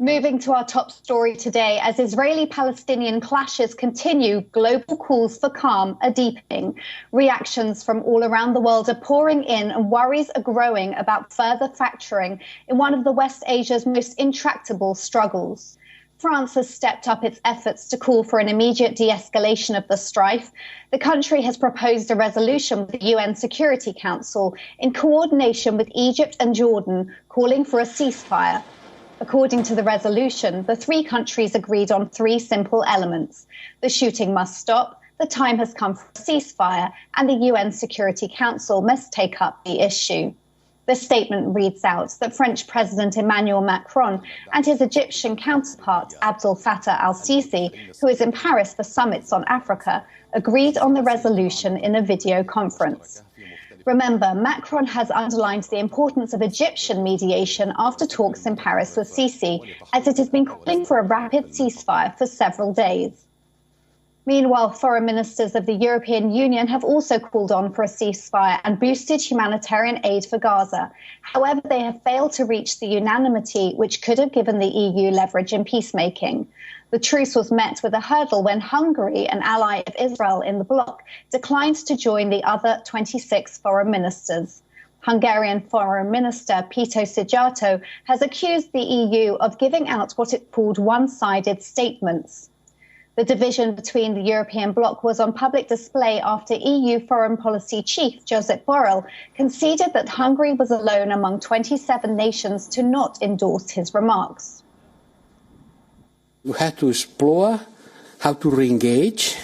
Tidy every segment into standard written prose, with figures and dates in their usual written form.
Moving to our top story today, as Israeli-Palestinian clashes continue, global calls for calm are deepening. Reactions from all around the world are pouring in and worries are growing about further fracturing in one of the West Asia's most intractable struggles. France has stepped up its efforts to call for an immediate de-escalation of the strife. The country has proposed a resolution with the UN Security Council in coordination with Egypt and Jordan, calling for a ceasefire. According to the resolution, the three countries agreed on three simple elements. The shooting must stop, the time has come for a ceasefire, and the UN Security Council must take up the issue. The statement reads out that French President Emmanuel Macron and his Egyptian counterpart Abdel Fattah al-Sisi, who is in Paris for summits on Africa, agreed on the resolution in a video conference. Remember, Macron has underlined the importance of Egyptian mediation after talks in Paris with Sisi, as it has been calling for a rapid ceasefire for several days. Meanwhile, foreign ministers of the European Union have also called on for a ceasefire and boosted humanitarian aid for Gaza. However, they have failed to reach the unanimity which could have given the EU leverage in peacemaking. The truce was met with a hurdle when Hungary, an ally of Israel in the bloc, declined to join the other 26 foreign ministers. Hungarian Foreign Minister Pito Szijjártó has accused the EU of giving out what it called one-sided statements. The division between the European bloc was on public display after EU Foreign Policy Chief Josep Borrell conceded that Hungary was alone among 27 nations to not endorse his remarks. We have to explore how to re-engage,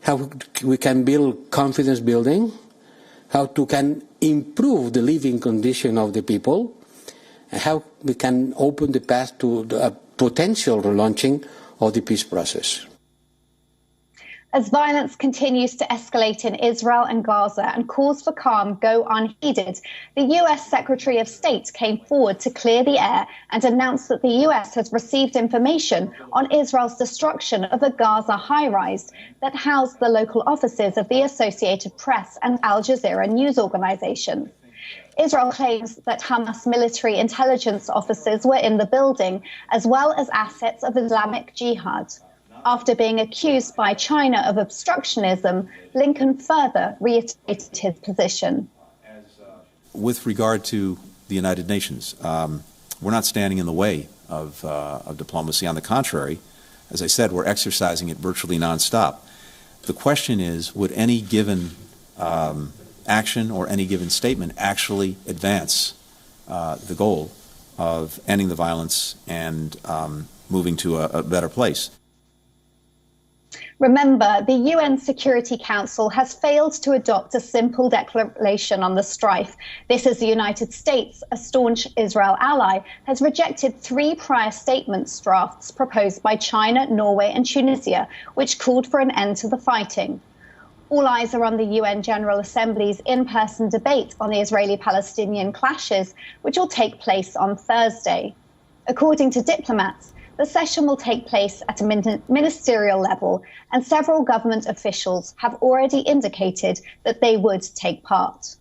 how we can build confidence building, how to can improve the living condition of the people, and how we can open the path to the potential relaunching of the peace process. As violence continues to escalate in Israel and Gaza and calls for calm go unheeded, the US Secretary of State came forward to clear the air and announced that the US has received information on Israel's destruction of a Gaza high-rise that housed the local offices of the Associated Press and Al Jazeera news organizations. Israel claims that Hamas military intelligence officers were in the building, as well as assets of Islamic Jihad. After being accused by China of obstructionism, Blinken further reiterated his position. With regard to the United Nations, we're not standing in the way of diplomacy. On the contrary, as I said, we're exercising it virtually nonstop. The question is, would any given action or any given statement actually advance the goal of ending the violence and moving to a better place? Remember, the UN Security Council has failed to adopt a simple declaration on the strife. This as the United States, a staunch Israel ally, has rejected three prior statements drafts proposed by China, Norway and Tunisia, which called for an end to the fighting. All eyes are on the UN General Assembly's in-person debate on the Israeli-Palestinian clashes, which will take place on Thursday. According to diplomats, the session will take place at a ministerial level, and several government officials have already indicated that they would take part.